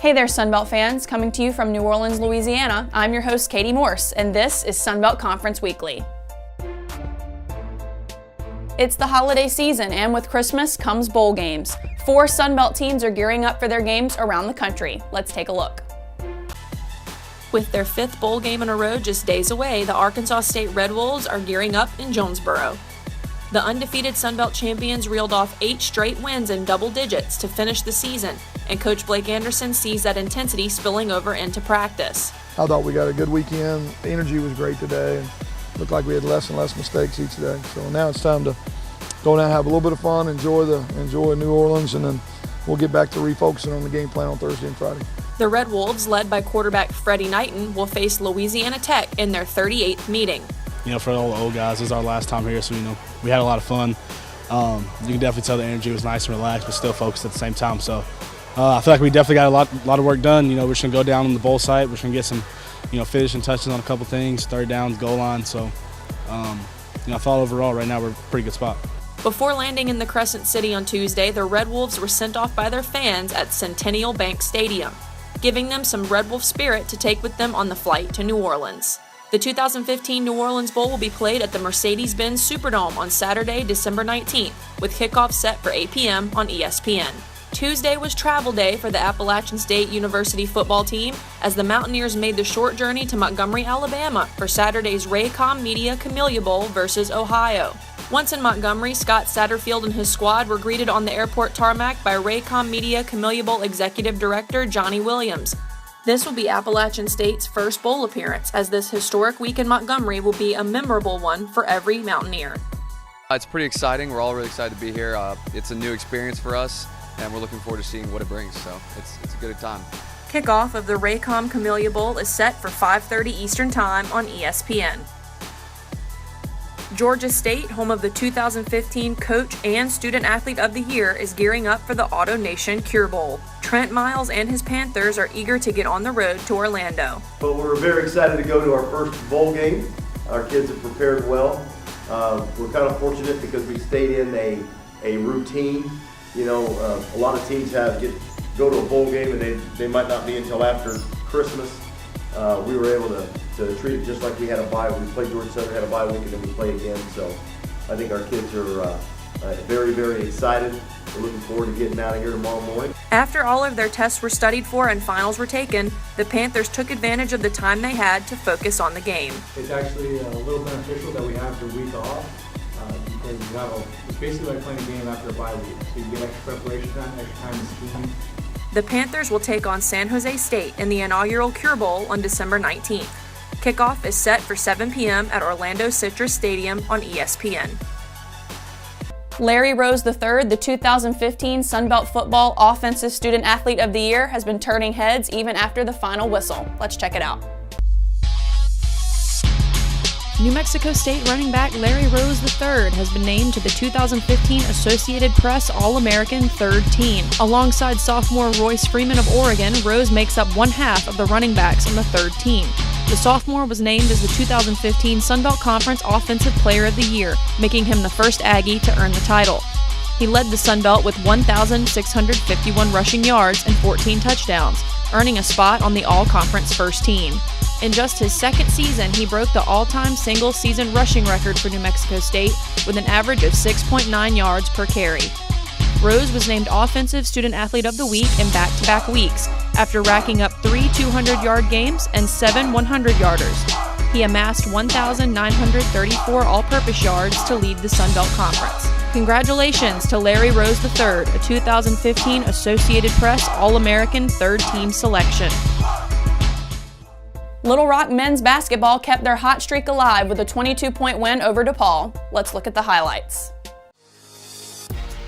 Hey there, Sunbelt fans. Coming to you from New Orleans, Louisiana, I'm your host, Kati Morse, and this is Sunbelt Conference Weekly. It's the holiday season, and with Christmas comes bowl games. 4 Sunbelt teams are gearing up for their games around the country. Let's take a look. With their 5th bowl game in a row just days away, the Arkansas State Red Wolves are gearing up in Jonesboro. The undefeated Sunbelt champions reeled off 8 straight wins in double digits to finish the season, and Coach Blake Anderson sees that intensity spilling over into practice. I thought we got a good weekend. The energy was great today, and looked like we had less and less mistakes each day. So now it's time to go down, have a little bit of fun, enjoy New Orleans, and then we'll get back to refocusing on the game plan on Thursday and Friday. The Red Wolves, led by quarterback Freddie Knighton, will face Louisiana Tech in their 38th meeting. For all the old guys, this is our last time here, so we had a lot of fun. You can definitely tell the energy was nice and relaxed, but still focused at the same time. So I feel like we definitely got a lot of work done. We're just gonna go down on the bowl site. We're just gonna get some, finishing touches on a couple things, third downs, goal line. So I thought overall right now we're in a pretty good spot. Before landing in the Crescent City on Tuesday, the Red Wolves were sent off by their fans at Centennial Bank Stadium, giving them some Red Wolf spirit to take with them on the flight to New Orleans. The 2015 New Orleans Bowl will be played at the Mercedes-Benz Superdome on Saturday, December 19th, with kickoff set for 8 p.m. on ESPN. Tuesday was travel day for the Appalachian State University football team as the Mountaineers made the short journey to Montgomery, Alabama for Saturday's Raycom Media Camellia Bowl versus Ohio. Once in Montgomery, Scott Satterfield and his squad were greeted on the airport tarmac by Raycom Media Camellia Bowl Executive Director Johnny Williams. This will be Appalachian State's first bowl appearance, as this historic week in Montgomery will be a memorable one for every Mountaineer. It's pretty exciting. We're all really excited to be here. It's a new experience for us, and we're looking forward to seeing what it brings. So it's a good time. Kickoff of the Raycom Camellia Bowl is set for 5:30 Eastern Time on ESPN. Georgia State, home of the 2015 Coach and Student Athlete of the Year, is gearing up for the Auto Nation Cure Bowl. Trent Miles and his Panthers are eager to get on the road to Orlando. But we're very excited to go to our first bowl game. Our kids have prepared well. We're kind of fortunate because we stayed in a routine. A lot of teams go to a bowl game and they might not be until after Christmas. We were able to treat it just like we had a bye. We played Georgia Southern, had a bye week, and then we play again. So I think our kids are very, very excited. We're looking forward to getting out of here tomorrow morning. After all of their tests were studied for and finals were taken, the Panthers took advantage of the time they had to focus on the game. It's actually a little beneficial that we have the week off because it's basically like playing a game after a bye week. So you get extra preparation time, extra time to scheme. The Panthers will take on San Jose State in the inaugural Cure Bowl on December 19th. Kickoff is set for 7 p.m. at Orlando Citrus Stadium on ESPN. Larry Rose III, the 2015 Sunbelt Football Offensive Student Athlete of the Year, has been turning heads even after the final whistle. Let's check it out. New Mexico State running back Larry Rose III has been named to the 2015 Associated Press All-American Third Team. Alongside sophomore Royce Freeman of Oregon, Rose makes up one half of the running backs on the third team. The sophomore was named as the 2015 Sunbelt Conference Offensive Player of the Year, making him the first Aggie to earn the title. He led the Sunbelt with 1,651 rushing yards and 14 touchdowns, earning a spot on the All-Conference first team. In just his second season, he broke the all-time single-season rushing record for New Mexico State with an average of 6.9 yards per carry. Rose was named Offensive Student Athlete of the Week in back-to-back weeks after racking up 3 200-yard games and 7 100-yarders. He amassed 1,934 all-purpose yards to lead the Sunbelt Conference. Congratulations to Larry Rose III, a 2015 Associated Press All-American Third Team selection. Little Rock men's basketball kept their hot streak alive with a 22-point win over DePaul. Let's look at the highlights.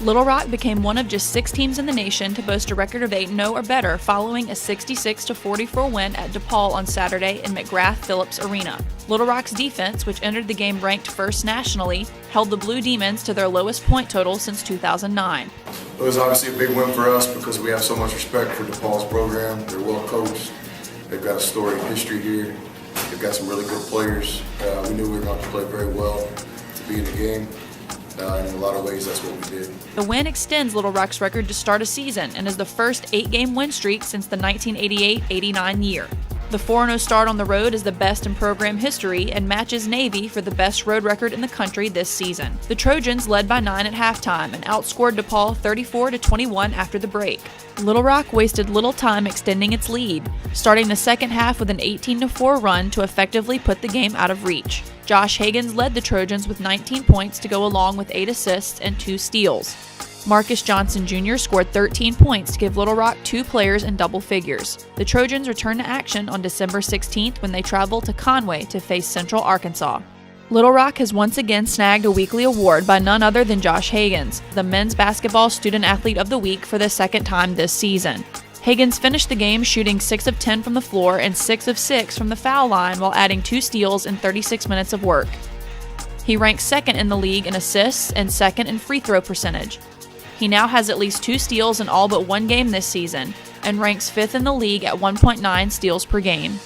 Little Rock became one of just 6 teams in the nation to boast a record of 8-0 or better following a 66-44 win at DePaul on Saturday in McGrath-Phillips Arena. Little Rock's defense, which entered the game ranked first nationally, held the Blue Demons to their lowest point total since 2009. It was obviously a big win for us because we have so much respect for DePaul's program. They're well coached. They've got a storied history here. They've got some really good players. We knew we were going to play very well to be in the game. and in a lot of ways, that's what we did. The win extends Little Rock's record to start a season and is the first 8-game win streak since the 1988-89 year. The 4-0 start on the road is the best in program history and matches Navy for the best road record in the country this season. The Trojans led by 9 at halftime and outscored DePaul 34-21 after the break. Little Rock wasted little time extending its lead, starting the second half with an 18-4 run to effectively put the game out of reach. Josh Higgins led the Trojans with 19 points to go along with 8 assists and 2 steals. Marcus Johnson Jr. scored 13 points to give Little Rock 2 players in double figures. The Trojans return to action on December 16th when they travel to Conway to face Central Arkansas. Little Rock has once again snagged a weekly award by none other than Josh Higgins, the men's basketball student athlete of the week for the second time this season. Higgins finished the game shooting 6 of 10 from the floor and 6 of 6 from the foul line while adding 2 steals in 36 minutes of work. He ranks second in the league in assists and second in free throw percentage. He now has at least 2 steals in all but one game this season and ranks 5th in the league at 1.9 steals per game.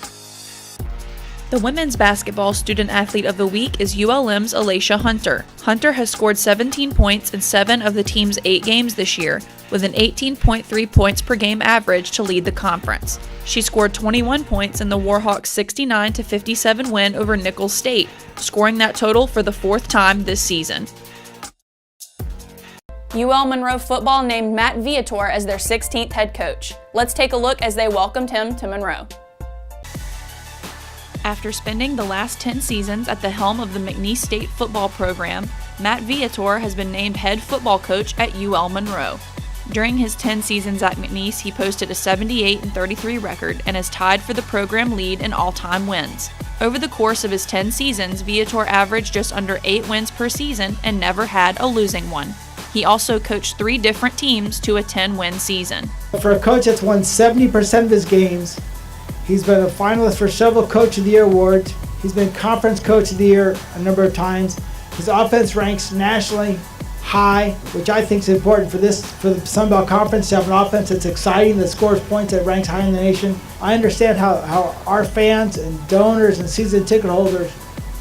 The women's basketball student athlete of the week is ULM's Alacia Hunter. Hunter has scored 17 points in 7 of the team's 8 games this year, with an 18.3 points per game average to lead the conference. She scored 21 points in the Warhawks' 69-57 win over Nicholls State, scoring that total for the 4th time this season. UL Monroe football named Matt Viator as their 16th head coach. Let's take a look as they welcomed him to Monroe. After spending the last 10 seasons at the helm of the McNeese State football program, Matt Viator has been named head football coach at UL Monroe. During his 10 seasons at McNeese, he posted a 78-33 record and is tied for the program lead in all-time wins. Over the course of his 10 seasons, Viator averaged just under 8 wins per season and never had a losing one. He also coached 3 different teams to a 10-win season. For a coach that's won 70% of his games, he's been a finalist for several Coach of the Year awards. He's been Conference Coach of the Year a number of times. His offense ranks nationally high, which I think is important for the Sun Belt Conference to have an offense that's exciting, that scores points, that ranks high in the nation. I understand how our fans and donors and season ticket holders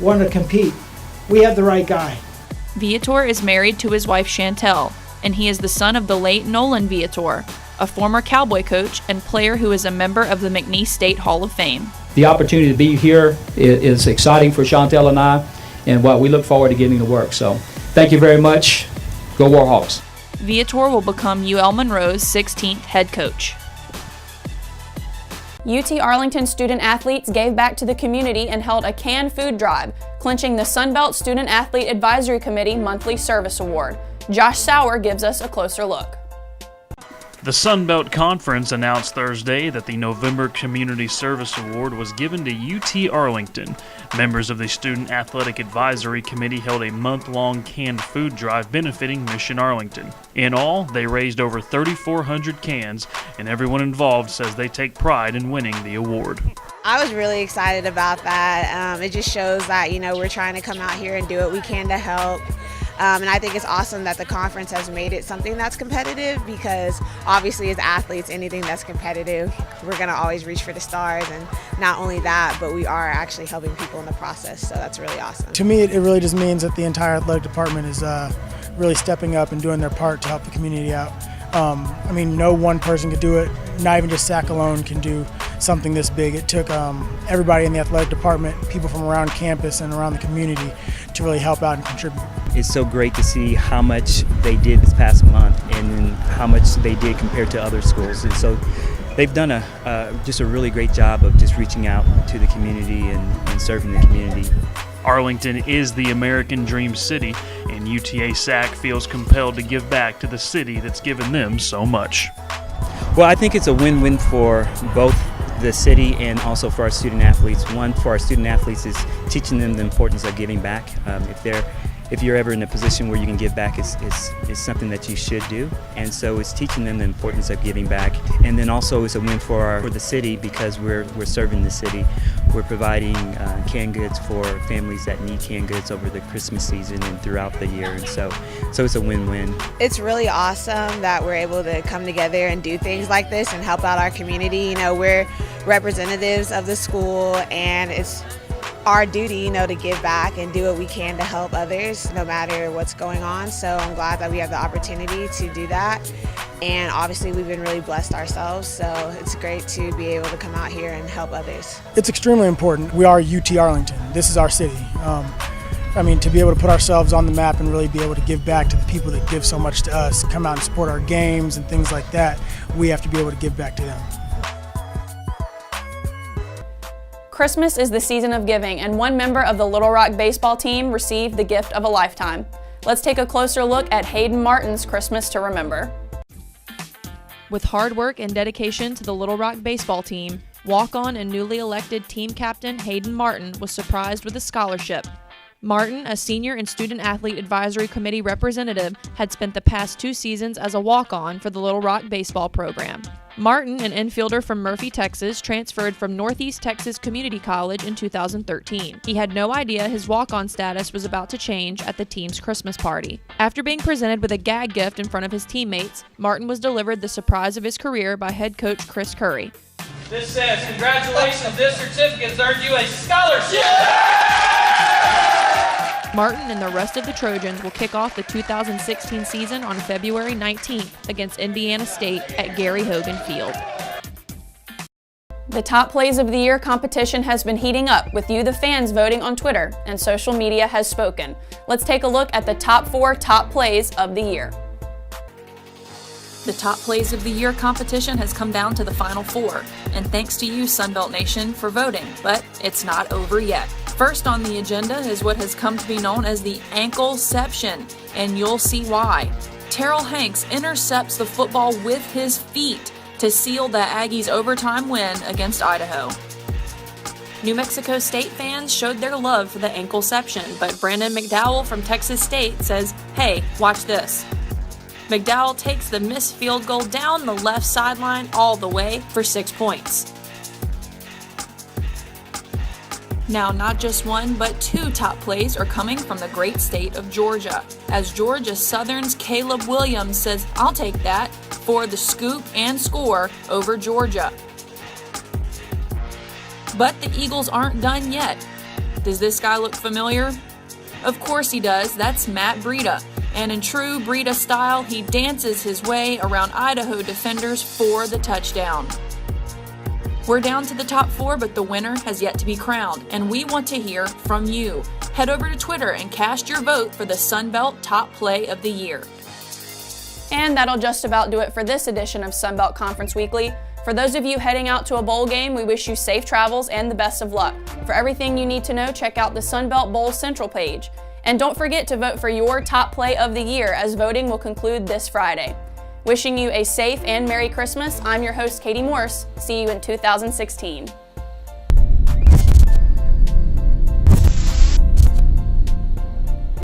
want to compete. We have the right guy. Viator is married to his wife Chantel, and he is the son of the late Nolan Viator, a former Cowboy coach and player who is a member of the McNeese State Hall of Fame. The opportunity to be here is exciting for Chantel and I, and we look forward to getting to work. So thank you very much. Go Warhawks. Viator will become UL Monroe's 16th head coach. UT Arlington student athletes gave back to the community and held a canned food drive, clinching the Sunbelt Student Athlete Advisory Committee Monthly Service Award. Josh Sauer gives us a closer look. The Sunbelt Conference announced Thursday that the November Community Service Award was given to UT Arlington. Members of the Student Athletic Advisory Committee held a month-long canned food drive benefiting Mission Arlington. In all, they raised over 3,400 cans, and everyone involved says they take pride in winning the award. I was really excited about that. It just shows that, we're trying to come out here and do what we can to help. And I think it's awesome that the conference has made it something that's competitive, because obviously as athletes, anything that's competitive, we're going to always reach for the stars. And not only that, but we are actually helping people in the process. So that's really awesome. To me, it really just means that the entire athletic department is really stepping up and doing their part to help the community out. No one person could do it. Not even just SAC alone can do something this big. It took everybody in the athletic department, people from around campus and around the community, to really help out and contribute. It's so great to see how much they did this past month and then how much they did compared to other schools. And so they've done just a really great job of just reaching out to the community and serving the community. Arlington is the American Dream City, and UTA SAC feels compelled to give back to the city that's given them so much. Well, I think it's a win-win for both the city and also for our student athletes. One, for our student athletes, is teaching them the importance of giving back. If you're ever in a position where you can give back, it's something that you should do. And so it's teaching them the importance of giving back. And then also it's a win for the city, because we're serving the city. We're providing canned goods for families that need canned goods over the Christmas season and throughout the year. And so it's a win-win. It's really awesome that we're able to come together and do things like this and help out our community. We're representatives of the school, and it's our duty, to give back and do what we can to help others no matter what's going on. So I'm glad that we have the opportunity to do that. And obviously we've been really blessed ourselves, so it's great to be able to come out here and help others. It's extremely important. We are UT Arlington. This is our city. To be able to put ourselves on the map and really be able to give back to the people that give so much to us, come out and support our games and things like that, we have to be able to give back to them. Christmas is the season of giving, and one member of the Little Rock baseball team received the gift of a lifetime. Let's take a closer look at Hayden Martin's Christmas to remember. With hard work and dedication to the Little Rock baseball team, walk-on and newly elected team captain Hayden Martin was surprised with a scholarship. Martin, a senior and student athlete advisory committee representative, had spent the past 2 seasons as a walk-on for the Little Rock baseball program. Martin, an infielder from Murphy, Texas, transferred from Northeast Texas Community College in 2013. He had no idea his walk-on status was about to change at the team's Christmas party. After being presented with a gag gift in front of his teammates, Martin was delivered the surprise of his career by head coach Chris Curry. This says, congratulations, this certificate has earned you a scholarship! Martin and the rest of the Trojans will kick off the 2016 season on February 19th against Indiana State at Gary Hogan Field. The Top Plays of the Year competition has been heating up, with you, the fans, voting on Twitter, and social media has spoken. Let's take a look at the top 4 top plays of the year. The Top Plays of the Year competition has come down to the final 4, and thanks to you, Sunbelt Nation, for voting, but it's not over yet. First on the agenda is what has come to be known as the ankleception, and you'll see why. Terrell Hanks intercepts the football with his feet to seal the Aggies' overtime win against Idaho. New Mexico State fans showed their love for the ankleception, but Brandon McDowell from Texas State says, "Hey, watch this." McDowell takes the missed field goal down the left sideline all the way for 6 points. Now, not just 1, but 2 top plays are coming from the great state of Georgia, as Georgia Southern's Caleb Williams says, "I'll take that," for the scoop and score over Georgia. But the Eagles aren't done yet. Does this guy look familiar? Of course he does. That's Matt Breida. And in true Breida style, he dances his way around Idaho defenders for the touchdown. We're down to the top 4, but the winner has yet to be crowned, and we want to hear from you. Head over to Twitter and cast your vote for the Sunbelt Top Play of the Year. And that'll just about do it for this edition of Sunbelt Conference Weekly. For those of you heading out to a bowl game, we wish you safe travels and the best of luck. For everything you need to know, check out the Sunbelt Bowl Central page. And don't forget to vote for your top play of the year, as voting will conclude this Friday. Wishing you a safe and Merry Christmas, I'm your host, Katie Morse. See you in 2016.